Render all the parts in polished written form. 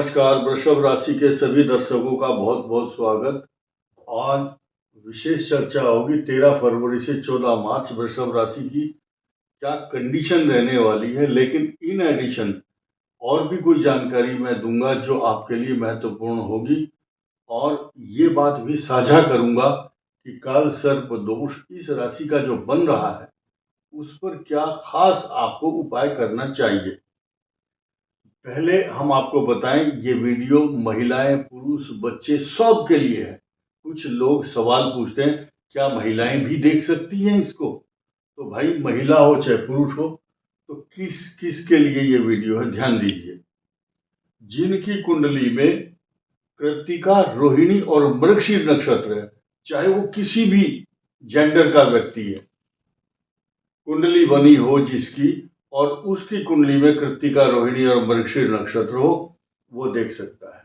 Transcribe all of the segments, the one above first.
नमस्कार। वृषभ राशि के सभी दर्शकों का बहुत बहुत स्वागत। आज विशेष चर्चा होगी 13 फरवरी से 14 मार्च वृषभ राशि की क्या कंडीशन रहने वाली है, लेकिन इन एडिशन और भी कुछ जानकारी मैं दूंगा जो आपके लिए महत्वपूर्ण होगी, और ये बात भी साझा करूंगा कि काल सर्प दोष इस राशि का जो बन रहा है उस पर क्या खास आपको उपाय करना चाहिए। पहले हम आपको बताएं, ये वीडियो महिलाएं, पुरुष, बच्चे सब के लिए है। कुछ लोग सवाल पूछते हैं क्या महिलाएं भी देख सकती हैं इसको। तो भाई, महिला हो चाहे पुरुष हो, तो किस किस के लिए ये वीडियो है, ध्यान दीजिए। जिनकी कुंडली में कृत्तिका, रोहिणी और मृगशीर नक्षत्र है, चाहे वो किसी भी जेंडर का व्यक्ति है, कुंडली बनी हो जिसकी और उसकी कुंडली में कृत्तिका, रोहिणी और मृगशीर नक्षत्र हो, वो देख सकता है।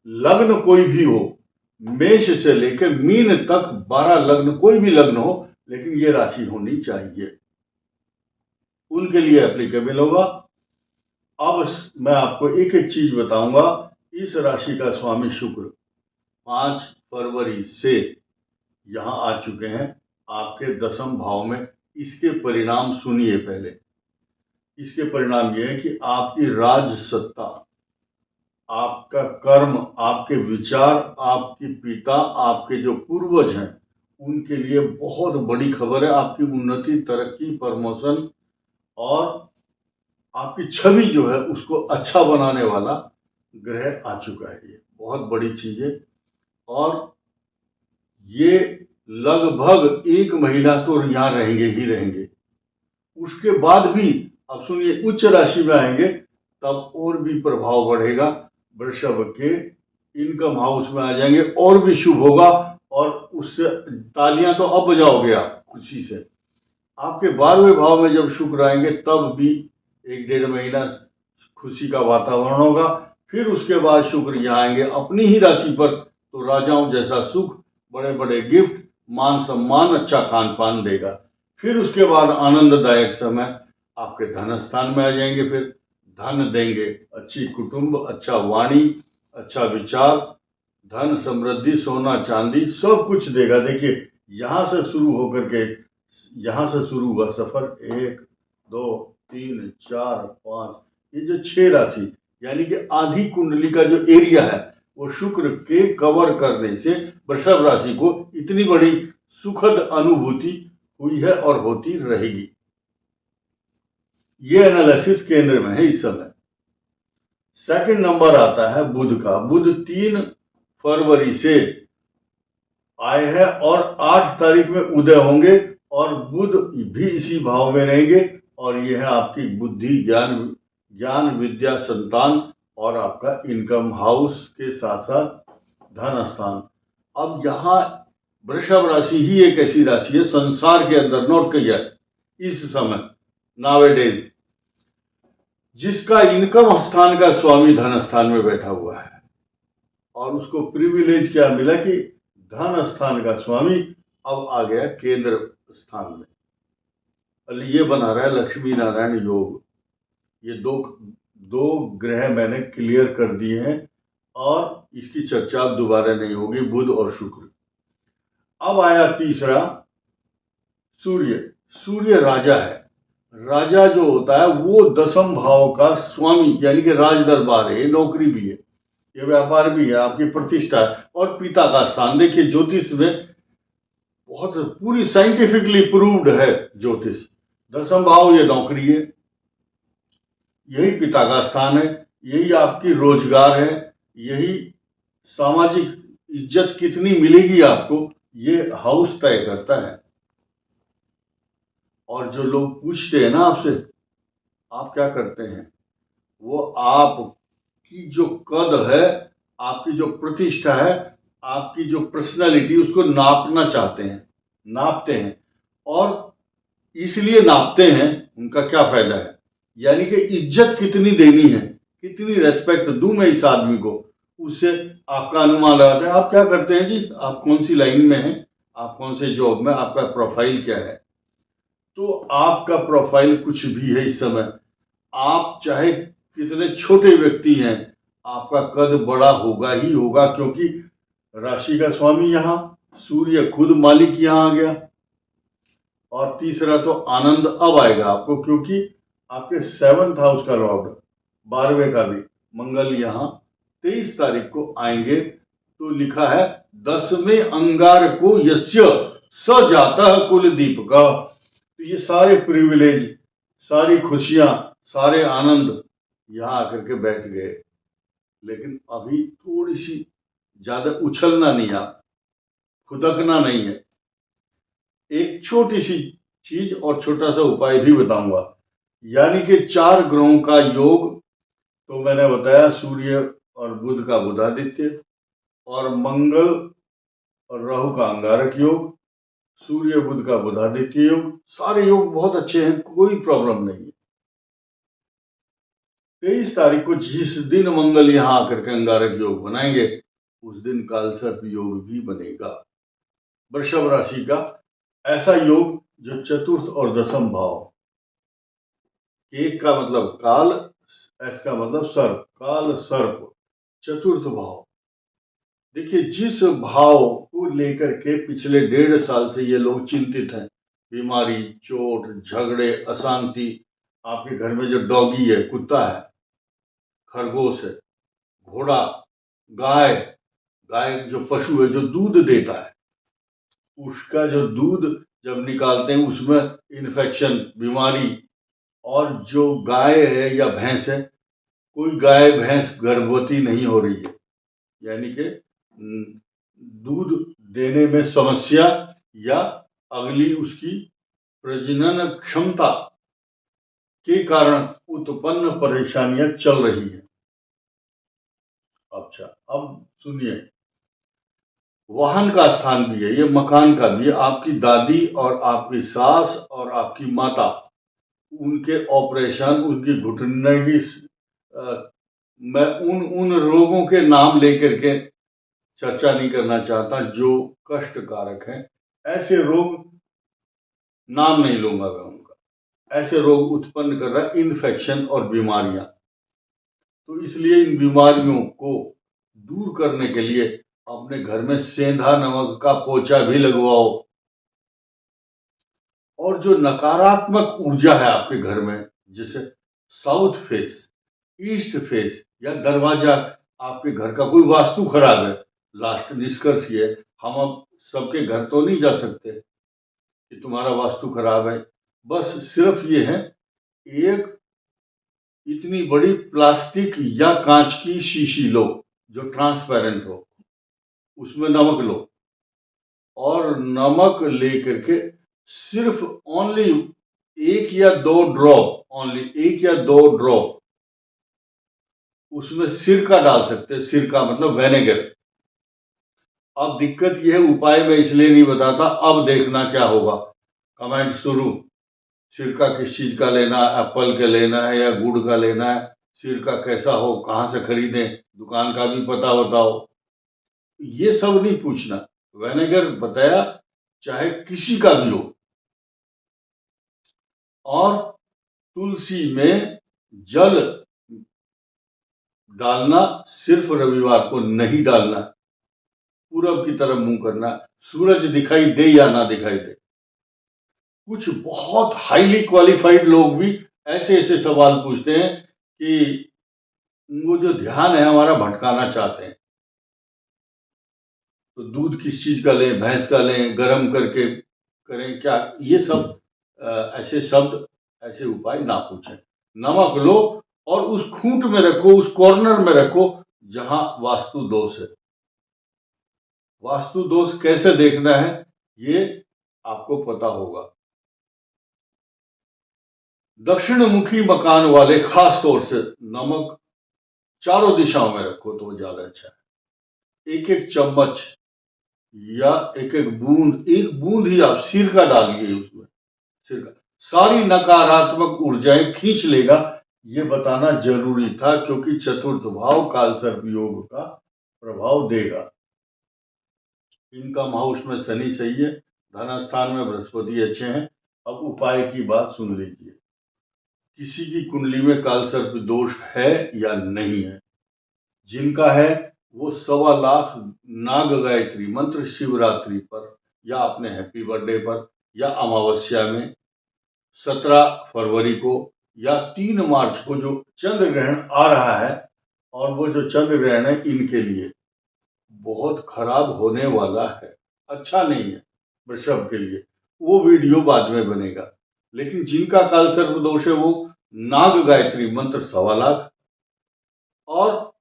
लग्न कोई भी हो, मेष से लेकर मीन तक 12 लग्न, कोई भी लग्न हो, लेकिन ये राशि होनी चाहिए, उनके लिए एप्लीकेबल होगा। अब मैं आपको एक एक चीज बताऊंगा। इस राशि का स्वामी शुक्र 5 फरवरी से यहां आ चुके हैं आपके 10वें भाव में। इसके परिणाम सुनिए। पहले इसके परिणाम यह है कि आपकी राज सत्ता, आपका कर्म, आपके विचार, आपके पिता, आपके जो पूर्वज हैं, उनके लिए बहुत बड़ी खबर है। आपकी उन्नति, तरक्की, प्रमोशन और आपकी छवि जो है उसको अच्छा बनाने वाला ग्रह आ चुका है। ये बहुत बड़ी चीज है। और ये लगभग 1 महीना तो यहाँ रहेंगे ही रहेंगे। उसके बाद भी, अब सुनिए, उच्च राशि में आएंगे तब और भी प्रभाव बढ़ेगा। वृषभ के इनकम हाउस में आ जाएंगे और भी शुभ होगा, और उससे तालियां तो अब बजाओगे आप खुशी से। आपके 12वें भाव में जब शुक्र आएंगे तब भी 1-1.5 महीना खुशी का वातावरण होगा। फिर उसके बाद शुक्र यहाँ आएंगे अपनी ही राशि पर, तो राजाओं जैसा सुख, बड़े बड़े गिफ्ट, मान सम्मान, अच्छा खान पान देगा। फिर उसके बाद आनंददायक समय आपके धन स्थान में आ जाएंगे। फिर धन देंगे, अच्छी कुटुंब, अच्छा वाणी, अच्छा विचार, धन, समृद्धि, सोना चांदी सब कुछ देगा। देखिए, यहां से शुरू होकर के, यहां से शुरू हुआ सफर, 1 2 3 4 5, ये जो 6 राशि, यानी कि आधी कुंडली का जो एरिया है वो शुक्र के कवर करने से वृषभ राशि को इतनी बड़ी सुखद अनुभूति हुई है और होती रहेगी। ये एनालिसिस केंद्र में है इस समय। सेकंड नंबर आता है बुध का। बुध 3 फरवरी से आए हैं और 8 तारीख में उदय होंगे, और बुध भी इसी भाव में रहेंगे। और यह है आपकी बुद्धि, ज्ञान, विद्या, संतान और आपका इनकम हाउस के साथ साथ धन स्थान। अब यहाँ वृषभ राशि ही एक ऐसी राशि है संसार के अंदर, नोट किया इस समय, नावेडेज, जिसका इनकम स्थान का स्वामी धन स्थान में बैठा हुआ है। और उसको प्रिविलेज क्या मिला कि धन स्थान का स्वामी अब आ गया केंद्र स्थान में। ये बना रहा है लक्ष्मी नारायण योग। ये दो ग्रह मैंने क्लियर कर दिए हैं और इसकी चर्चा अब दोबारा नहीं होगी, बुध और शुक्र। अब आया तीसरा, सूर्य। सूर्य राजा है। राजा जो होता है वो 10वें भाव का स्वामी, यानी कि राज दरबार है, नौकरी भी है, ये व्यापार भी है, आपकी प्रतिष्ठा है और पिता का स्थान। देखिए, ज्योतिष में बहुत पूरी साइंटिफिकली प्रूव्ड है ज्योतिष। 10वां भाव ये नौकरी है, यही पिता का स्थान है, यही आपकी रोजगार है, यही सामाजिक इज्जत कितनी मिलेगी आपको, ये हाउस तय करता है। और जो लोग पूछते हैं ना आपसे, आप क्या करते हैं, वो आपकी जो कद है, आपकी जो प्रतिष्ठा है, आपकी जो पर्सनालिटी, उसको नापना चाहते हैं, नापते हैं। और इसलिए नापते हैं, उनका क्या फायदा है, यानी कि इज्जत कितनी देनी है, कितनी रेस्पेक्ट दूं मैं इस आदमी को, उससे आपका अनुमान लगाते हैं। आप क्या करते हैं जी, आप कौन सी लाइन में हैं, आप कौन से जॉब में, आपका प्रोफाइल क्या है। तो आपका प्रोफाइल कुछ भी है इस समय, आप चाहे कितने छोटे व्यक्ति हैं, आपका कद बड़ा होगा ही होगा, क्योंकि राशि का स्वामी यहाँ सूर्य खुद मालिक यहाँ आ गया। और तीसरा तो आनंद अब आएगा आपको, क्योंकि आपके 7th हाउस का लॉर्ड 12वें का भी मंगल यहाँ 23 तारीख को आएंगे। तो लिखा है 10वें अंगार को यस्य स जाता कुलदीप का। तो ये सारे प्रिविलेज, सारी खुशियां, सारे आनंद यहाँ आकर के बैठ गए। लेकिन अभी थोड़ी सी ज्यादा उछलना नहीं, आप खुदकना नहीं है। एक छोटी सी चीज और छोटा सा उपाय भी बताऊंगा। यानी कि 4 ग्रहों का योग तो मैंने बताया, सूर्य और बुध का बुधादित्य, और मंगल और राहु का अंगारक योग, सूर्य बुध का बुधादित्य योग, सारे योग बहुत अच्छे हैं, कोई प्रॉब्लम नहीं है। 23 तारीख को जिस दिन मंगल यहाँ आकर के अंगारक योग बनाएंगे, उस दिन कालसर्प योग भी बनेगा। वृषभ राशि का ऐसा योग जो चतुर्थ और दशम भाव, एक का मतलब काल, एस का मतलब सर्प, काल सर्प, चतुर्थ भाव। देखिए, जिस भाव को लेकर के पिछले 1.5 साल से ये लोग चिंतित हैं, बीमारी, चोट, झगड़े, अशांति, आपके घर में जो डॉगी है, कुत्ता है, खरगोश है, घोड़ा, गाय, गाय जो पशु है जो दूध देता है, उसका जो दूध जब निकालते हैं उसमें इन्फेक्शन, बीमारी। और जो गाय है या भैंस है, कोई गाय भैंस गर्भवती नहीं हो रही है, यानी कि दूध देने में समस्या या अगली उसकी प्रजनन क्षमता के कारण उत्पन्न परेशानियां चल रही है। अच्छा, अब सुनिए, वाहन का स्थान भी है, ये मकान का भी है। आपकी दादी और आपकी सास और आपकी माता, उनके ऑपरेशन, उनकी घुटने की मैं उन रोगों के नाम लेकर के चर्चा नहीं करना चाहता जो कष्ट कारक हैं। ऐसे रोग नाम नहीं लूंगा मैं उनका। ऐसे रोग उत्पन्न कर रहा है इन्फेक्शन और बीमारियां। तो इसलिए इन बीमारियों को दूर करने के लिए अपने घर में सेंधा नमक का पोछा भी लगवाओ। और जो नकारात्मक ऊर्जा है आपके घर में, जैसे साउथ फेस, ईस्ट फेस या दरवाजा, आपके घर का कोई वास्तु खराब है, लास्ट निष्कर्ष ये, हम अब सबके घर तो नहीं जा सकते कि तुम्हारा वास्तु खराब है। बस सिर्फ ये है, एक इतनी बड़ी प्लास्टिक या कांच की शीशी लो जो ट्रांसपेरेंट हो, उसमें नमक लो, और नमक लेकर के सिर्फ ओनली 1 या 2 ड्रॉप, ओनली 1 या 2 ड्रॉप उसमें सिरका डाल सकते हैं। सिरका मतलब वेनेगर। अब दिक्कत यह है, उपाय मैं इसलिए नहीं बताता, अब देखना क्या होगा। कमेंट शुरू, सिरका किस चीज का लेना है, एप्पल का लेना है या गुड़ का लेना है, सिरका कैसा हो, कहाँ से खरीदें, दुकान का भी पता बताओ। ये सब नहीं पूछना, वेनेगर बताया, चाहे किसी का भी हो। और तुलसी में जल डालना सिर्फ रविवार को नहीं डालना, पूरब की तरफ मुंह करना, सूरज दिखाई दे या ना दिखाई दे। कुछ बहुत हाईली क्वालिफाइड लोग भी ऐसे ऐसे सवाल पूछते हैं कि वो जो ध्यान है हमारा भटकाना चाहते हैं। तो दूध किस चीज का लें, भैंस का लें, गर्म करके करें क्या, ये सब ऐसे शब्द, ऐसे उपाय ना पूछें। नमक लो और उस खूंट में रखो, उस कॉर्नर में रखो जहां वास्तु दोष है। वास्तु दोष कैसे देखना है ये आपको पता होगा। दक्षिण मुखी मकान वाले खास तौर से नमक चारों दिशाओं में रखो तो ज्यादा अच्छा है। एक एक चम्मच या एक एक बूंद, एक बूंद ही आप सिरका डालिए उसमें, सिरका सारी नकारात्मक ऊर्जाएं खींच लेगा। ये बताना जरूरी था, क्योंकि चतुर्थ भाव कालसर्प योग का प्रभाव देगा। इनकम हाउस में शनि सही है, धन स्थान में बृहस्पति अच्छे हैं। अब उपाय की बात सुन लीजिए। किसी की कुंडली में कालसर्प दोष है या नहीं है, जिनका है वो 1.25 लाख नाग गायत्री मंत्र शिवरात्रि पर या अपने हैप्पी बर्थडे पर या अमावस्या में 17 फरवरी को या 3 मार्च को जो चंद्र ग्रहण आ रहा है, और वो जो चंद्र ग्रहण है इनके लिए बहुत खराब होने वाला है, अच्छा नहीं है वृषभ के लिए। वो वीडियो बाद में बनेगा। लेकिन जिनका काल सर्प दोष है वो नाग गायत्री मंत्र 1.25 लाख और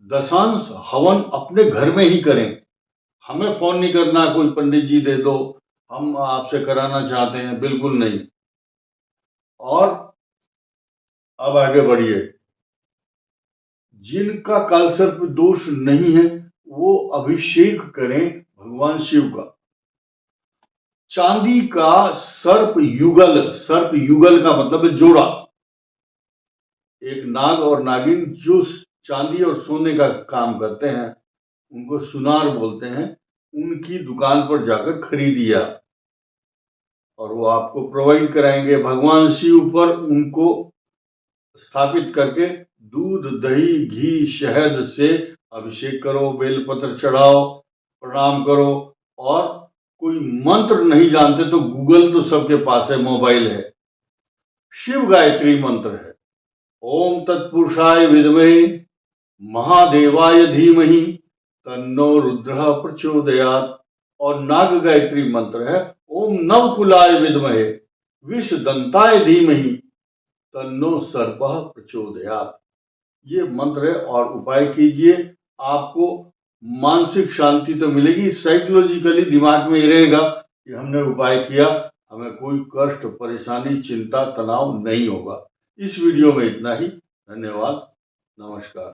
दशांश हवन अपने घर में ही करें। हमें फोन नहीं करना, कोई पंडित जी दे दो, हम आपसे कराना चाहते हैं, बिल्कुल नहीं। और अब आगे बढ़िए। जिनका कालसर्प दोष नहीं है वो अभिषेक करें भगवान शिव का। चांदी का सर्प युगल का मतलब है जोड़ा। एक नाग और नागिन जो चांदी और सोने का काम करते हैं उनको सुनार बोलते हैं, उनकी दुकान पर जाकर खरीदिया और वो आपको प्रोवाइड कराएंगे। भगवान शिव पर उनको स्थापित करके दूध, दही, घी, शहद से अभिषेक करो, बेलपत्र चढ़ाओ, प्रणाम करो। और कोई मंत्र नहीं जानते तो गूगल तो सबके पास है, मोबाइल है, शिव गायत्री मंत्र है, ओम तत्पुरुषाय विद्महे महादेवाय धीमहि तन्नो रुद्रः प्रचोदयात्। और नाग गायत्री मंत्र है ओम नवकुलाय विद्महे विषदंताय धीमहि तन्नो सर्पः प्रचोदयात्। ये मंत्र है और उपाय कीजिए, आपको मानसिक शांति तो मिलेगी, साइकोलॉजिकली दिमाग में ही रहेगा कि हमने उपाय किया, हमें कोई कष्ट, परेशानी, चिंता, तनाव नहीं होगा। इस वीडियो में इतना ही। धन्यवाद, नमस्कार।